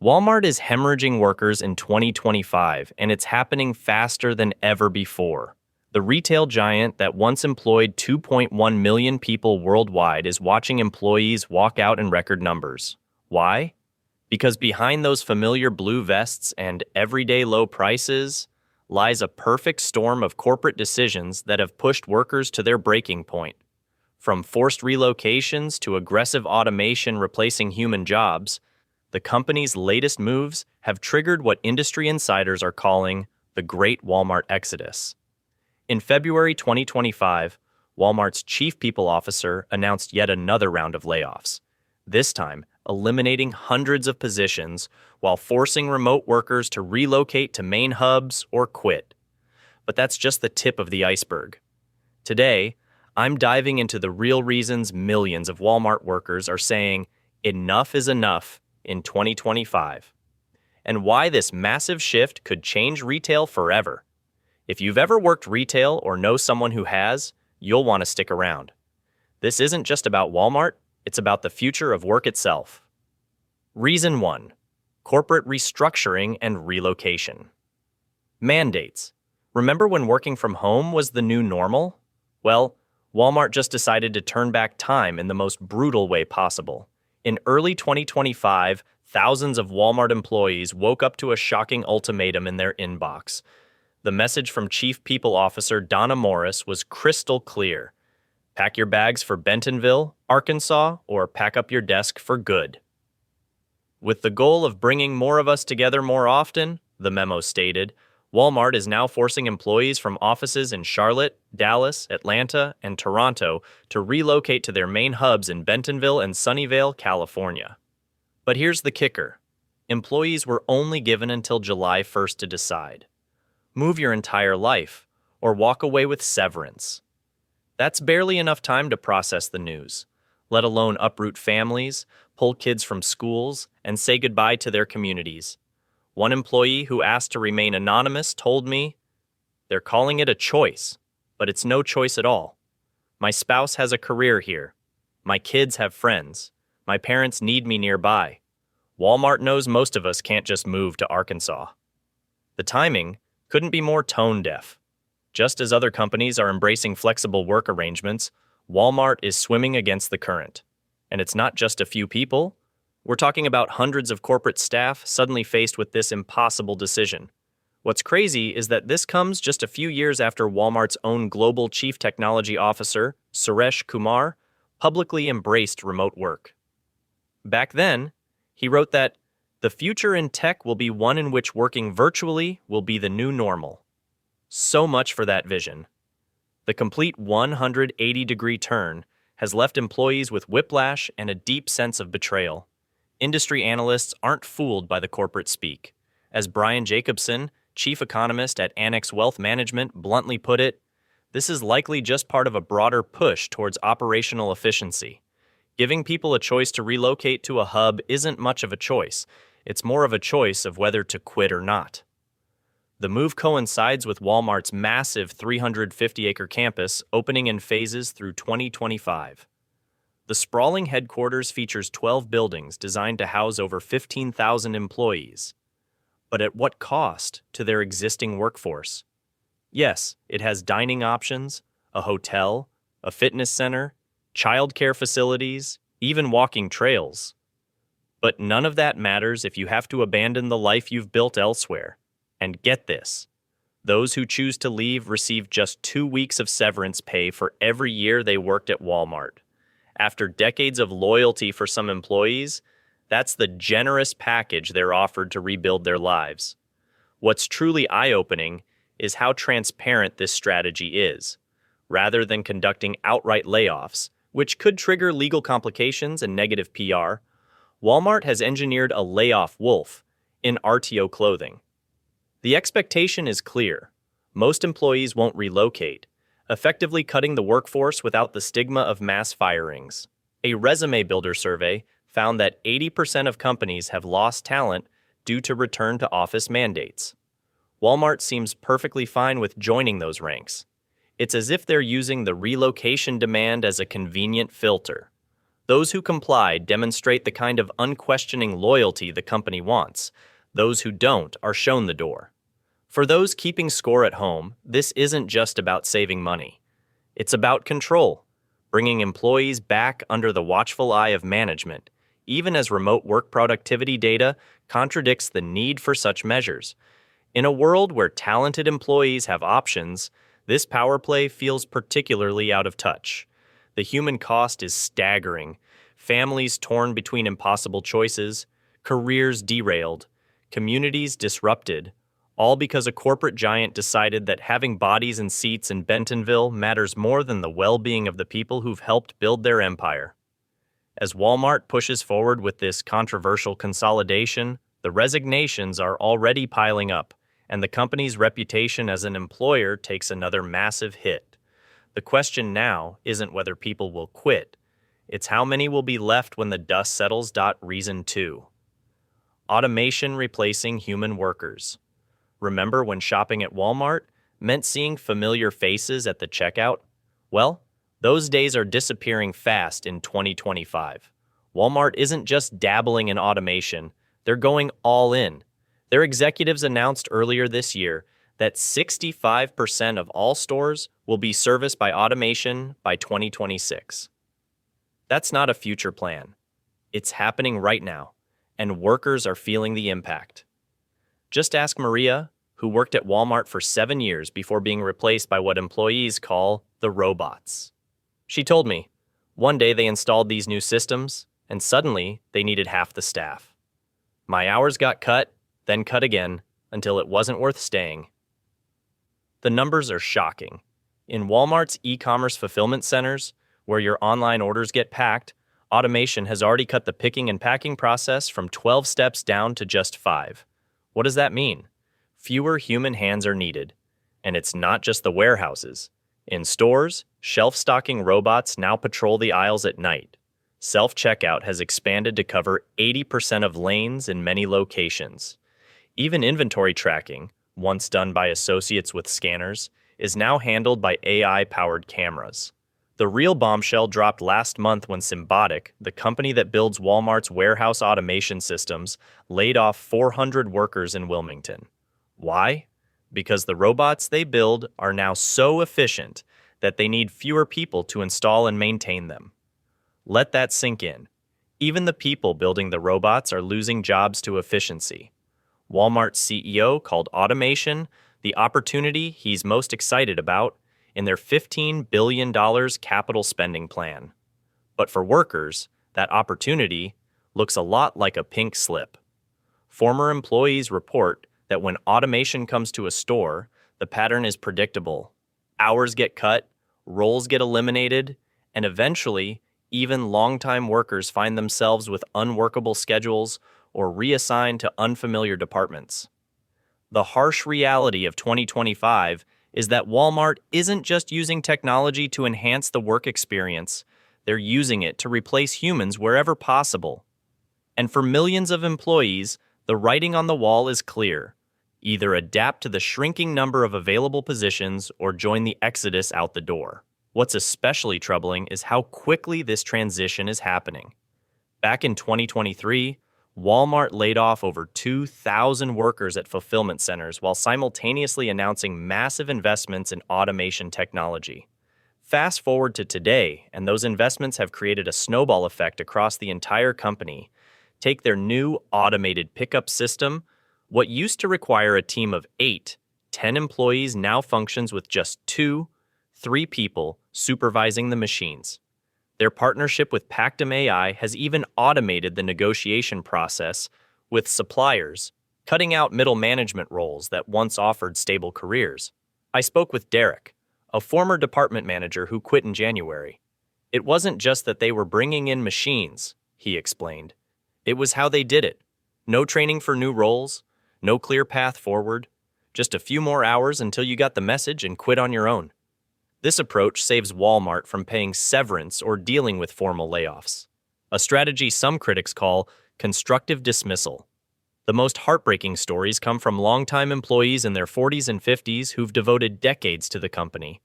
Walmart is hemorrhaging workers in 2025, and it's happening faster than ever before. The retail giant that once employed 2.1 million people worldwide is watching employees walk out in record numbers. Why? Because behind those familiar blue vests and everyday low prices lies a perfect storm of corporate decisions that have pushed workers to their breaking point. From forced relocations to aggressive automation replacing human jobs, the company's latest moves have triggered what industry insiders are calling the Great Walmart Exodus. In February 2025, Walmart's chief people officer announced yet another round of layoffs, this time eliminating hundreds of positions while forcing remote workers to relocate to main hubs or quit. But that's just the tip of the iceberg. Today, I'm diving into the real reasons millions of Walmart workers are saying enough is enough in 2025, and why this massive shift could change retail forever. If you've ever worked retail or know someone who has, you'll want to stick around. This isn't just about Walmart, it's about the future of work itself. Reason 1. Corporate restructuring and relocation. Mandates. Remember when working from home was the new normal? Well, Walmart just decided to turn back time in the most brutal way possible. In early 2025, thousands of Walmart employees woke up to a shocking ultimatum in their inbox. The message from Chief People Officer Donna Morris was crystal clear. Pack your bags for Bentonville, Arkansas, or pack up your desk for good. With the goal of bringing more of us together more often, the memo stated, Walmart is now forcing employees from offices in Charlotte, Dallas, Atlanta, and Toronto to relocate to their main hubs in Bentonville and Sunnyvale, California. But here's the kicker. Employees were only given until July 1st to decide. Move your entire life, or walk away with severance. That's barely enough time to process the news, let alone uproot families, pull kids from schools, and say goodbye to their communities. One employee who asked to remain anonymous told me, "They're calling it a choice, but it's no choice at all. My spouse has a career here. My kids have friends. My parents need me nearby. Walmart knows most of us can't just move to Arkansas." The timing couldn't be more tone-deaf. Just as other companies are embracing flexible work arrangements, Walmart is swimming against the current. And it's not just a few people. We're talking about hundreds of corporate staff suddenly faced with this impossible decision. What's crazy is that this comes just a few years after Walmart's own global chief technology officer, Suresh Kumar, publicly embraced remote work. Back then, he wrote that the future in tech will be one in which working virtually will be the new normal. So much for that vision. The complete 180-degree turn has left employees with whiplash and a deep sense of betrayal. Industry analysts aren't fooled by the corporate speak. As Brian Jacobson, chief economist at Annex Wealth Management, bluntly put it, this is likely just part of a broader push towards operational efficiency. Giving people a choice to relocate to a hub isn't much of a choice. It's more of a choice of whether to quit or not. The move coincides with Walmart's massive 350-acre campus opening in phases through 2025. The sprawling headquarters features 12 buildings designed to house over 15,000 employees. But at what cost to their existing workforce? Yes, it has dining options, a hotel, a fitness center, childcare facilities, even walking trails. But none of that matters if you have to abandon the life you've built elsewhere. And get this, those who choose to leave receive just 2 weeks of severance pay for every year they worked at Walmart. After decades of loyalty for some employees, that's the generous package they're offered to rebuild their lives. What's truly eye-opening is how transparent this strategy is. Rather than conducting outright layoffs, which could trigger legal complications and negative PR, Walmart has engineered a layoff wolf in RTO clothing. The expectation is clear. Most employees won't relocate, effectively cutting the workforce without the stigma of mass firings. A resume builder survey found that 80% of companies have lost talent due to return-to-office mandates. Walmart seems perfectly fine with joining those ranks. It's as if they're using the relocation demand as a convenient filter. Those who comply demonstrate the kind of unquestioning loyalty the company wants. Those who don't are shown the door. For those keeping score at home, this isn't just about saving money. It's about control, bringing employees back under the watchful eye of management, even as remote work productivity data contradicts the need for such measures. In a world where talented employees have options, this power play feels particularly out of touch. The human cost is staggering. Families torn between impossible choices, careers derailed, communities disrupted, all because a corporate giant decided that having bodies and seats in Bentonville matters more than the well-being of the people who've helped build their empire. As Walmart pushes forward with this controversial consolidation, the resignations are already piling up, and the company's reputation as an employer takes another massive hit. The question now isn't whether people will quit, it's how many will be left when the dust settles. Reason 2. Automation replacing human workers. Remember when shopping at Walmart meant seeing familiar faces at the checkout? Well, those days are disappearing fast in 2025. Walmart isn't just dabbling in automation, they're going all in. Their executives announced earlier this year that 65% of all stores will be serviced by automation by 2026. That's not a future plan. It's happening right now, and workers are feeling the impact. Just ask Maria, who worked at Walmart for 7 years before being replaced by what employees call the robots. She told me, one day they installed these new systems, and suddenly they needed half the staff. My hours got cut, then cut again, until it wasn't worth staying. The numbers are shocking. In Walmart's e-commerce fulfillment centers, where your online orders get packed, automation has already cut the picking and packing process from 12 steps down to just 5. What does that mean? Fewer human hands are needed. And it's not just the warehouses. In stores, shelf-stocking robots now patrol the aisles at night. Self-checkout has expanded to cover 80% of lanes in many locations. Even inventory tracking, once done by associates with scanners, is now handled by AI-powered cameras. The real bombshell dropped last month when Symbotic, the company that builds Walmart's warehouse automation systems, laid off 400 workers in Wilmington. Why? Because the robots they build are now so efficient that they need fewer people to install and maintain them. Let that sink in. Even the people building the robots are losing jobs to efficiency. Walmart's CEO called automation the opportunity he's most excited about in their $15 billion capital spending plan. But for workers, that opportunity looks a lot like a pink slip. Former employees report that when automation comes to a store, the pattern is predictable. Hours get cut, roles get eliminated, and eventually, even longtime workers find themselves with unworkable schedules or reassigned to unfamiliar departments. The harsh reality of 2025 is that Walmart isn't just using technology to enhance the work experience, they're using it to replace humans wherever possible. And for millions of employees, the writing on the wall is clear. Either adapt to the shrinking number of available positions or join the exodus out the door. What's especially troubling is how quickly this transition is happening. Back in 2023, Walmart laid off over 2,000 workers at fulfillment centers while simultaneously announcing massive investments in automation technology. Fast forward to today, and those investments have created a snowball effect across the entire company. Take their new automated pickup system. What used to require a team of 8, 10 employees now functions with just 2, 3 people supervising the machines. Their partnership with Pactum AI has even automated the negotiation process with suppliers, cutting out middle management roles that once offered stable careers. I spoke with Derek, a former department manager who quit in January. It wasn't just that they were bringing in machines, he explained. It was how they did it. No training for new roles, no clear path forward, just a few more hours until you got the message and quit on your own. This approach saves Walmart from paying severance or dealing with formal layoffs, a strategy some critics call constructive dismissal. The most heartbreaking stories come from longtime employees in their 40s and 50s who've devoted decades to the company.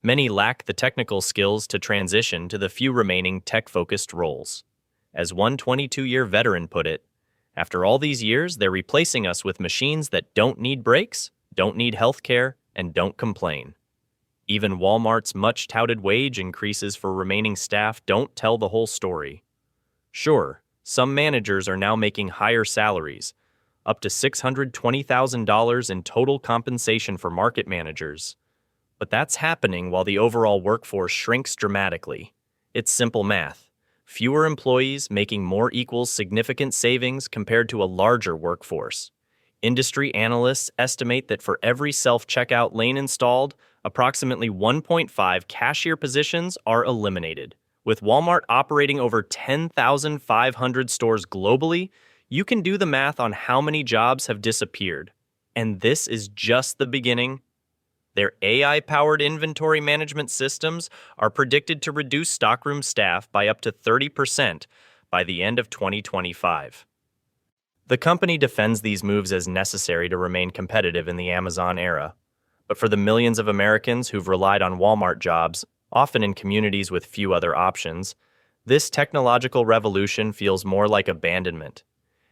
Many lack the technical skills to transition to the few remaining tech-focused roles. As one 22-year veteran put it, after all these years, they're replacing us with machines that don't need breaks, don't need health care, and don't complain. Even Walmart's much-touted wage increases for remaining staff don't tell the whole story. Sure, some managers are now making higher salaries, up to $620,000 in total compensation for market managers. But that's happening while the overall workforce shrinks dramatically. It's simple math. Fewer employees making more equals significant savings compared to a larger workforce. Industry analysts estimate that for every self-checkout lane installed, approximately 1.5 cashier positions are eliminated. With Walmart operating over 10,500 stores globally, you can do the math on how many jobs have disappeared. And this is just the beginning. Their AI-powered inventory management systems are predicted to reduce stockroom staff by up to 30% by the end of 2025. The company defends these moves as necessary to remain competitive in the Amazon era. But for the millions of Americans who've relied on Walmart jobs, often in communities with few other options, this technological revolution feels more like abandonment.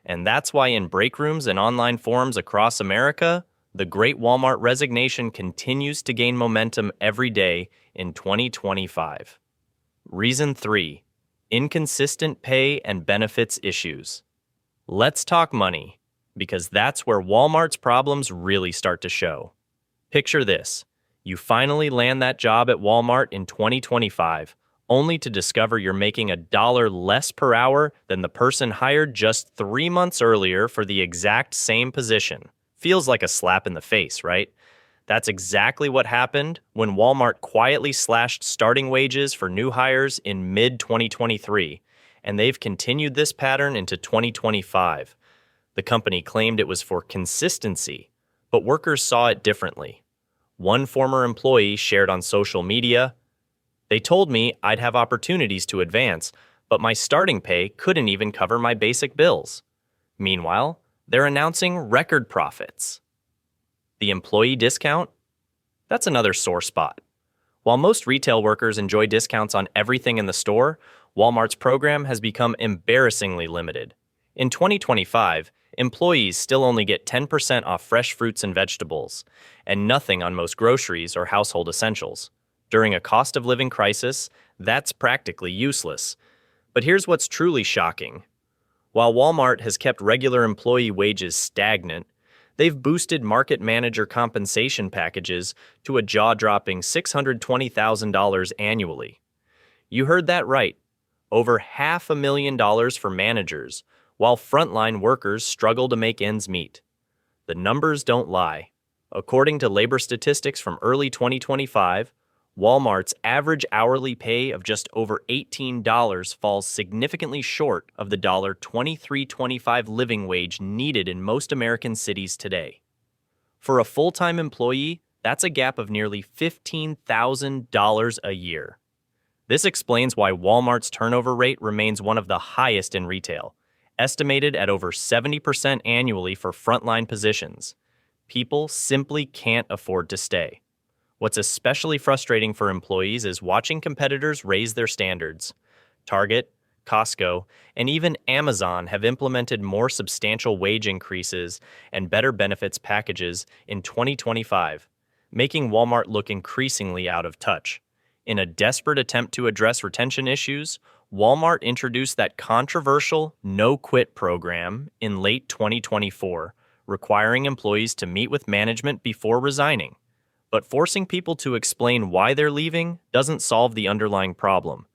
And that's why in break rooms and online forums across America, the Great Walmart resignation continues to gain momentum every day in 2025. Reason 3. Inconsistent pay and benefits issues. Let's talk money, because that's where Walmart's problems really start to show. Picture this. You finally land that job at Walmart in 2025, only to discover you're making $1 less per hour than the person hired just 3 months earlier for the exact same position. Feels like a slap in the face, right? That's exactly what happened when Walmart quietly slashed starting wages for new hires in mid-2023, and they've continued this pattern into 2025. The company claimed it was for consistency, but workers saw it differently. One former employee shared on social media, "They told me I'd have opportunities to advance, but my starting pay couldn't even cover my basic bills." Meanwhile, they're announcing record profits. The employee discount? That's another sore spot. While most retail workers enjoy discounts on everything in the store, Walmart's program has become embarrassingly limited. In 2025, employees still only get 10% off fresh fruits and vegetables, and nothing on most groceries or household essentials. During a cost of living crisis, that's practically useless. But here's what's truly shocking. While Walmart has kept regular employee wages stagnant, they've boosted market manager compensation packages to a jaw-dropping $620,000 annually. You heard that right. Over $500,000 for managers, while frontline workers struggle to make ends meet. The numbers don't lie. According to labor statistics from early 2025, Walmart's average hourly pay of just over $18 falls significantly short of the $23.25 living wage needed in most American cities today. For a full-time employee, that's a gap of nearly $15,000 a year. This explains why Walmart's turnover rate remains one of the highest in retail, estimated at over 70% annually for frontline positions. People simply can't afford to stay. What's especially frustrating for employees is watching competitors raise their standards. Target, Costco, and even Amazon have implemented more substantial wage increases and better benefits packages in 2025, making Walmart look increasingly out of touch. In a desperate attempt to address retention issues, Walmart introduced that controversial no-quit program in late 2024, requiring employees to meet with management before resigning. But forcing people to explain why they're leaving doesn't solve the underlying problem.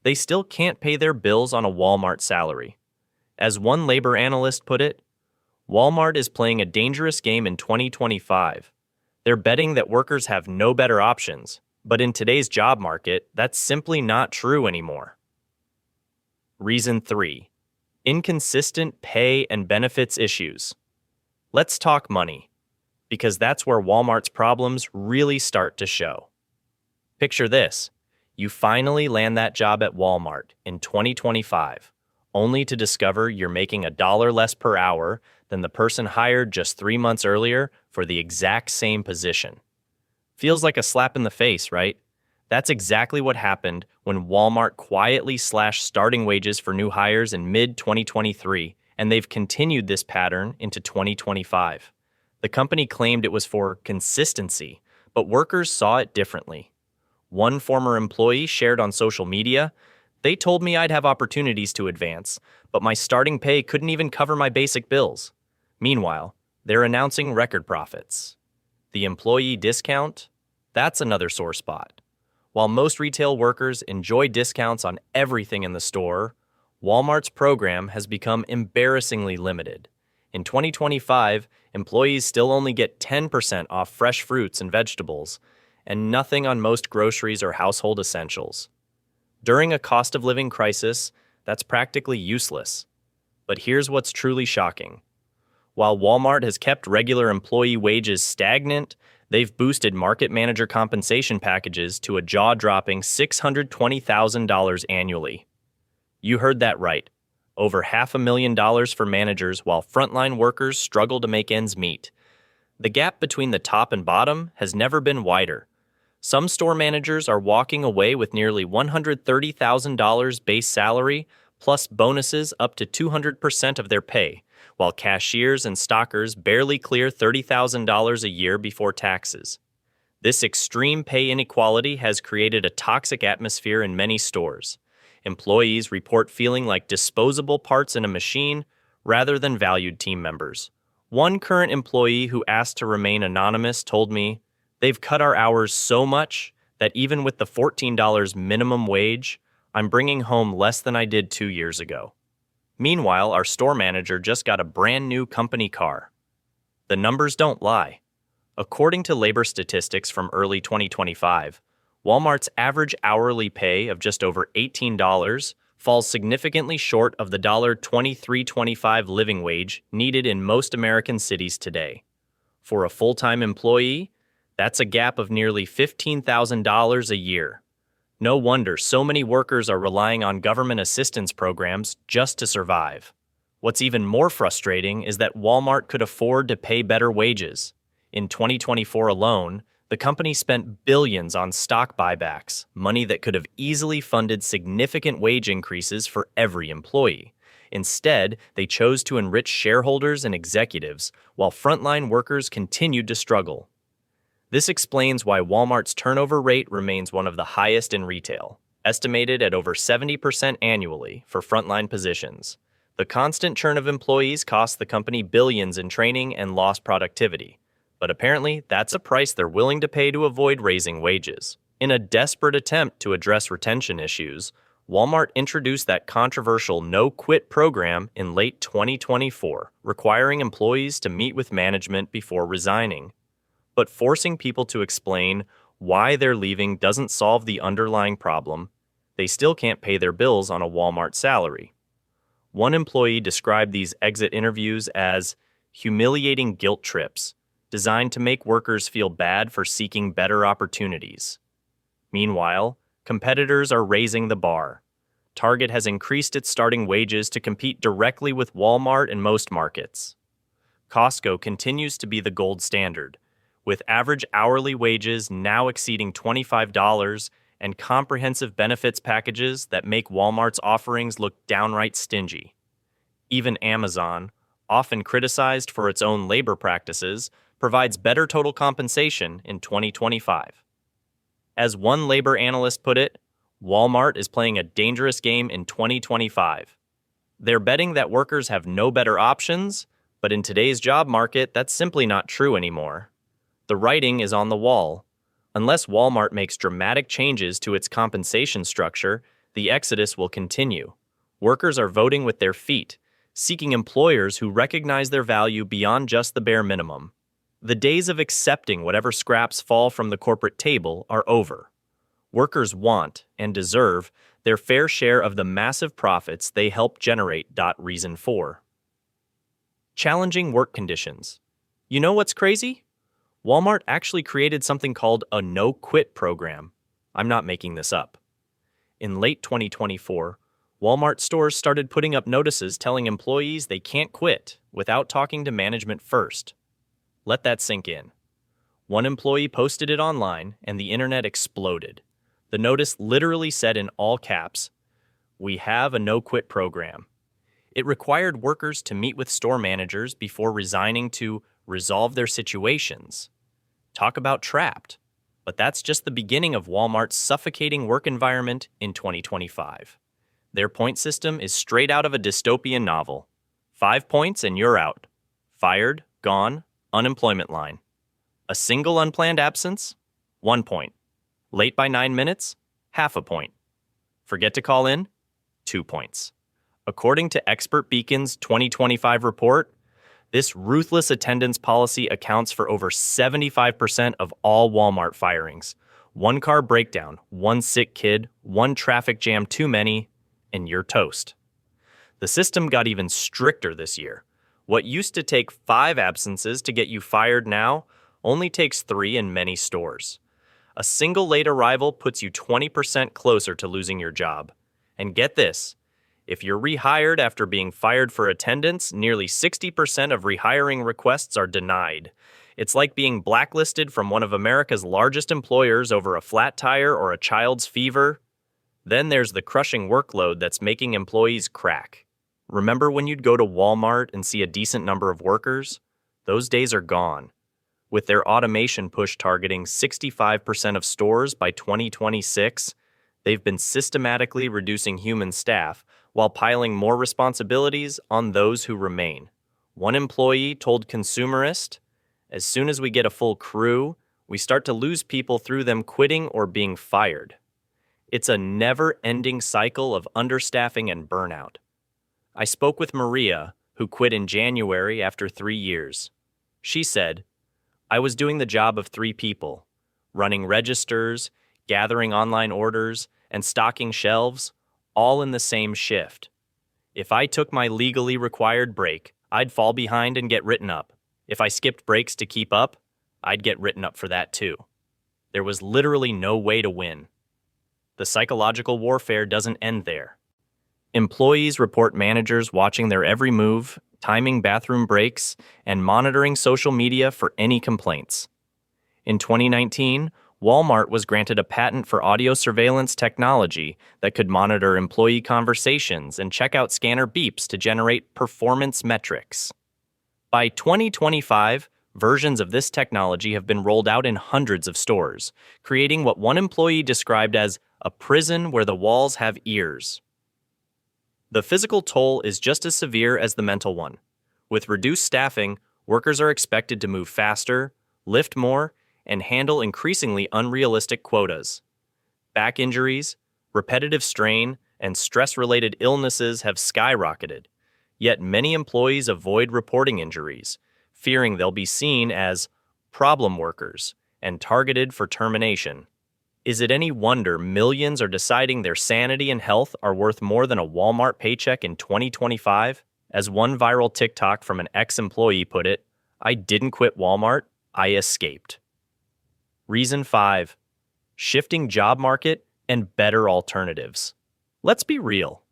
They still can't pay their bills on a Walmart salary. As one labor analyst put it, Walmart is playing a dangerous game in 2025. They're betting that workers have no better options, but in today's job market, that's simply not true anymore. Reason 3. Inconsistent pay and benefits issues. Let's talk money, because that's where Walmart's problems really start to show. Picture this. You finally land that job at Walmart in 2025, only to discover you're making $1 less per hour than the person hired just 3 months earlier for the exact same position. Feels like a slap in the face, right? That's exactly what happened when Walmart quietly slashed starting wages for new hires in mid-2023, and they've continued this pattern into 2025. The company claimed it was for consistency, but workers saw it differently. One former employee shared on social media, "They told me I'd have opportunities to advance, but my starting pay couldn't even cover my basic bills." Meanwhile, they're announcing record profits. The employee discount? That's another sore spot. While most retail workers enjoy discounts on everything in the store, Walmart's program has become embarrassingly limited. In 2025, employees still only get 10% off fresh fruits and vegetables, and nothing on most groceries or household essentials. During a cost of living crisis, that's practically useless. But here's what's truly shocking. While Walmart has kept regular employee wages stagnant, they've boosted market manager compensation packages to a jaw-dropping $620,000 annually. You heard that right. Over $500,000 for managers while frontline workers struggle to make ends meet. The gap between the top and bottom has never been wider. Some store managers are walking away with nearly $130,000 base salary, plus bonuses up to 200% of their pay, while cashiers and stockers barely clear $30,000 a year before taxes. This extreme pay inequality has created a toxic atmosphere in many stores. Employees report feeling like disposable parts in a machine rather than valued team members. One current employee who asked to remain anonymous told me, "They've cut our hours so much that even with the $14 minimum wage, I'm bringing home less than I did 2 years ago." Meanwhile, our store manager just got a brand new company car. The numbers don't lie. According to labor statistics from early 2025, Walmart's average hourly pay of just over $18 falls significantly short of the $23.25 living wage needed in most American cities today. For a full-time employee, that's a gap of nearly $15,000 a year. No wonder so many workers are relying on government assistance programs just to survive. What's even more frustrating is that Walmart could afford to pay better wages. In 2024 alone, the company spent billions on stock buybacks, money that could have easily funded significant wage increases for every employee. Instead, they chose to enrich shareholders and executives, while frontline workers continued to struggle. This explains why Walmart's turnover rate remains one of the highest in retail, estimated at over 70% annually for frontline positions. The constant churn of employees costs the company billions in training and lost productivity. But apparently, that's a price they're willing to pay to avoid raising wages. In a desperate attempt to address retention issues, Walmart introduced that controversial no-quit program in late 2024, requiring employees to meet with management before resigning. But forcing people to explain why they're leaving doesn't solve the underlying problem. They still can't pay their bills on a Walmart salary. One employee described these exit interviews as humiliating guilt trips, designed to make workers feel bad for seeking better opportunities. Meanwhile, competitors are raising the bar. Target has increased its starting wages to compete directly with Walmart in most markets. Costco continues to be the gold standard, with average hourly wages now exceeding $25 and comprehensive benefits packages that make Walmart's offerings look downright stingy. Even Amazon, often criticized for its own labor practices, provides better total compensation in 2025. As one labor analyst put it, Walmart is playing a dangerous game in 2025. They're betting that workers have no better options, but in today's job market, that's simply not true anymore. The writing is on the wall. Unless Walmart makes dramatic changes to its compensation structure, the exodus will continue. Workers are voting with their feet, seeking employers who recognize their value beyond just the bare minimum. The days of accepting whatever scraps fall from the corporate table are over. Workers want and deserve their fair share of the massive profits they help generate. Reason 4. Challenging work conditions. You know what's crazy? Walmart actually created something called a no-quit program. I'm not making this up. In late 2024, Walmart stores started putting up notices telling employees they can't quit without talking to management first. Let that sink in. One employee posted it online, and the internet exploded. The notice literally said in all caps, "We have a no-quit program." It required workers to meet with store managers before resigning to resolve their situations. Talk about trapped. But that's just the beginning of Walmart's suffocating work environment in 2025. Their point system is straight out of a dystopian novel. 5 points and you're out. Fired, gone, unemployment line. A single unplanned absence? 1 point. Late by 9 minutes? Half a point. Forget to call in? 2 points. According to Expert Beacon's 2025 report, this ruthless attendance policy accounts for over 75% of all Walmart firings. One car breakdown, one sick kid, one traffic jam too many, and you're toast. The system got even stricter this year. What used to take 5 absences to get you fired now only takes 3 in many stores. A single late arrival puts you 20% closer to losing your job. And get this, if you're rehired after being fired for attendance, nearly 60% of rehiring requests are denied. It's like being blacklisted from one of America's largest employers over a flat tire or a child's fever. Then there's the crushing workload that's making employees crack. Remember when you'd go to Walmart and see a decent number of workers? Those days are gone. With their automation push targeting 65% of stores by 2026, they've been systematically reducing human staff while piling more responsibilities on those who remain. One employee told Consumerist, "As soon as we get a full crew, we start to lose people through them quitting or being fired." It's a never-ending cycle of understaffing and burnout. I spoke with Maria, who quit in January after 3 years. She said, "I was doing the job of 3 people, running registers, gathering online orders, and stocking shelves, all in the same shift. If I took my legally required break, I'd fall behind and get written up. If I skipped breaks to keep up, I'd get written up for that too. There was literally no way to win." The psychological warfare doesn't end there. Employees report managers watching their every move, timing bathroom breaks, and monitoring social media for any complaints. In 2019, Walmart was granted a patent for audio surveillance technology that could monitor employee conversations and checkout scanner beeps to generate performance metrics. By 2025, versions of this technology have been rolled out in hundreds of stores, creating what one employee described as a prison where the walls have ears. The physical toll is just as severe as the mental one. With reduced staffing, workers are expected to move faster, lift more, and handle increasingly unrealistic quotas. Back injuries, repetitive strain, and stress-related illnesses have skyrocketed, yet many employees avoid reporting injuries, fearing they'll be seen as problem workers and targeted for termination. Is it any wonder millions are deciding their sanity and health are worth more than a Walmart paycheck in 2025? As one viral TikTok from an ex-employee put it, "I didn't quit Walmart, I escaped." Reason 5. Shifting job market and better alternatives. Let's be real.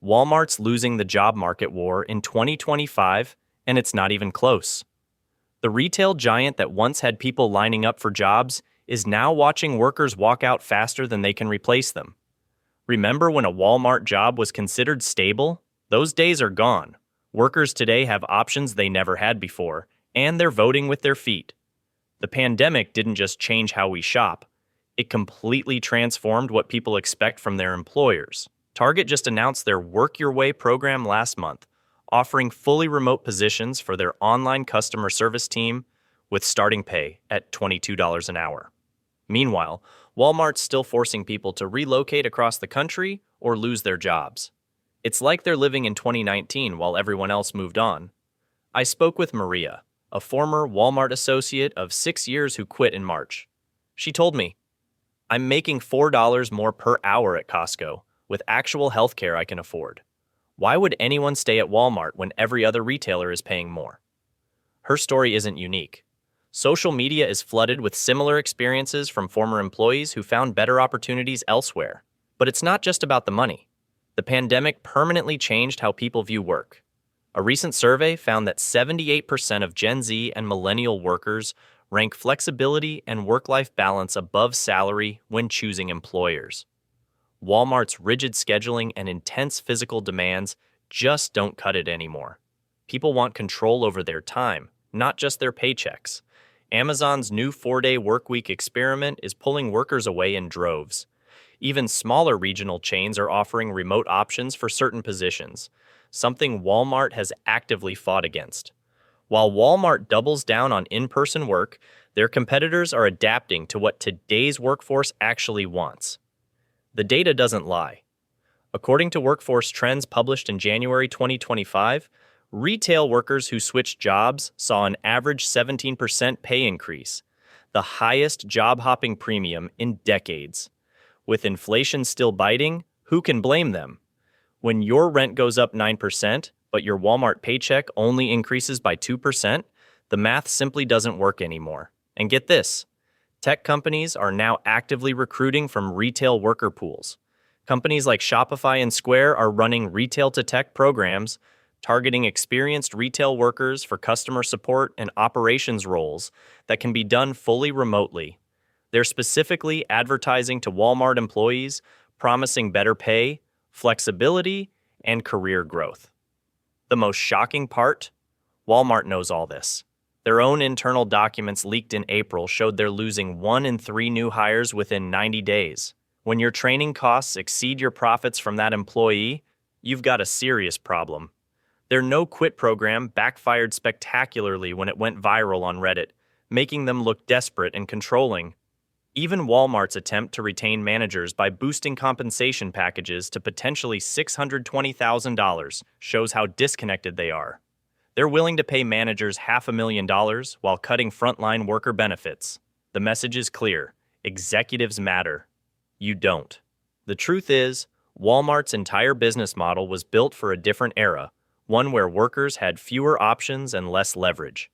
Walmart's losing the job market war in 2025, and it's not even close. The retail giant that once had people lining up for jobs is now watching workers walk out faster than they can replace them. Remember when a Walmart job was considered stable? Those days are gone. Workers today have options they never had before, and they're voting with their feet. The pandemic didn't just change how we shop. It completely transformed what people expect from their employers. Target just announced their Work Your Way program last month, offering fully remote positions for their online customer service team with starting pay at $22 an hour. Meanwhile, Walmart's still forcing people to relocate across the country or lose their jobs. It's like they're living in 2019 while everyone else moved on. I spoke with Maria, a former Walmart associate of 6 years who quit in March. She told me, "I'm making $4 more per hour at Costco with actual health care I can afford. Why would anyone stay at Walmart when every other retailer is paying more?" Her story isn't unique. Social media is flooded with similar experiences from former employees who found better opportunities elsewhere. But it's not just about the money. The pandemic permanently changed how people view work. A recent survey found that 78% of Gen Z and millennial workers rank flexibility and work-life balance above salary when choosing employers. Walmart's rigid scheduling and intense physical demands just don't cut it anymore. People want control over their time, not just their paychecks. Amazon's new 4-day workweek experiment is pulling workers away in droves. Even smaller regional chains are offering remote options for certain positions, something Walmart has actively fought against. While Walmart doubles down on in-person work, their competitors are adapting to what today's workforce actually wants. The data doesn't lie. According to workforce trends published in January 2025, retail workers who switched jobs saw an average 17% pay increase, the highest job-hopping premium in decades. With inflation still biting, who can blame them? When your rent goes up 9%, but your Walmart paycheck only increases by 2%, the math simply doesn't work anymore. And get this, tech companies are now actively recruiting from retail worker pools. Companies like Shopify and Square are running retail-to-tech programs, targeting experienced retail workers for customer support and operations roles that can be done fully remotely. They're specifically advertising to Walmart employees, promising better pay, flexibility, and career growth. The most shocking part? Walmart knows all this. Their own internal documents leaked in April showed they're losing 1 in 3 new hires within 90 days. When your training costs exceed your profits from that employee, you've got a serious problem. Their no-quit program backfired spectacularly when it went viral on Reddit, making them look desperate and controlling. Even Walmart's attempt to retain managers by boosting compensation packages to potentially $620,000 shows how disconnected they are. They're willing to pay managers $500,000 while cutting frontline worker benefits. The message is clear: executives matter. You don't. The truth is, Walmart's entire business model was built for a different era, one where workers had fewer options and less leverage.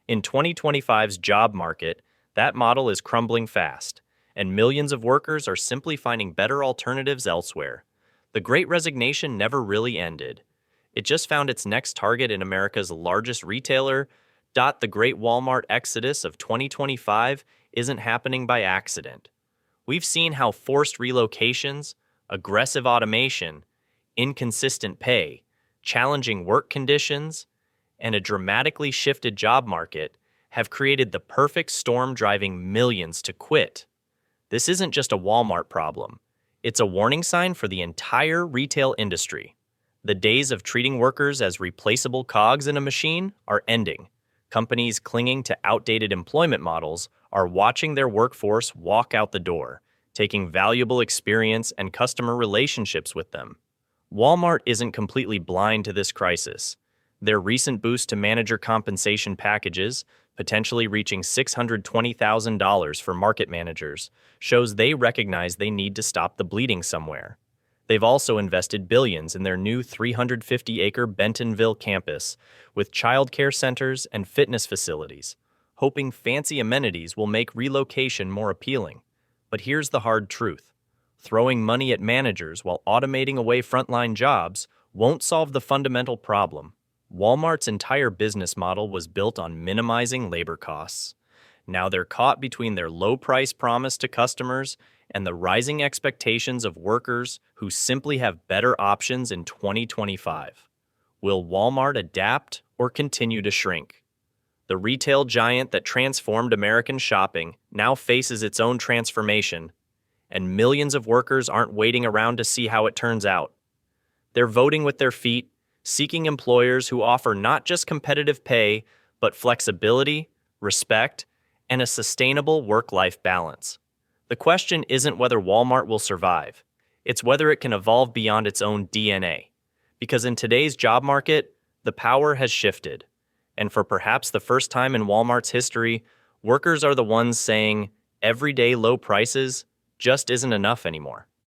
In 2025's job market, that model is crumbling fast, and millions of workers are simply finding better alternatives elsewhere. The Great Resignation never really ended. It just found its next target in America's largest retailer. The Great Walmart Exodus of 2025 isn't happening by accident. We've seen how forced relocations, aggressive automation, inconsistent pay, challenging work conditions, and a dramatically shifted job market have created the perfect storm driving millions to quit. This isn't just a Walmart problem. It's a warning sign for the entire retail industry. The days of treating workers as replaceable cogs in a machine are ending. Companies clinging to outdated employment models are watching their workforce walk out the door, taking valuable experience and customer relationships with them. Walmart isn't completely blind to this crisis. Their recent boost to manager compensation packages, potentially reaching $620,000 for market managers, shows they recognize they need to stop the bleeding somewhere. They've also invested billions in their new 350-acre Bentonville campus, with childcare centers and fitness facilities, hoping fancy amenities will make relocation more appealing. But here's the hard truth. Throwing money at managers while automating away frontline jobs won't solve the fundamental problem. Walmart's entire business model was built on minimizing labor costs. Now they're caught between their low price promise to customers and the rising expectations of workers who simply have better options in 2025. Will Walmart adapt or continue to shrink? The retail giant that transformed American shopping now faces its own transformation, and millions of workers aren't waiting around to see how it turns out. They're voting with their feet, seeking employers who offer not just competitive pay, but flexibility, respect, and a sustainable work-life balance. The question isn't whether Walmart will survive. It's whether it can evolve beyond its own DNA. Because in today's job market, the power has shifted. And for perhaps the first time in Walmart's history, workers are the ones saying, everyday low prices just isn't enough anymore.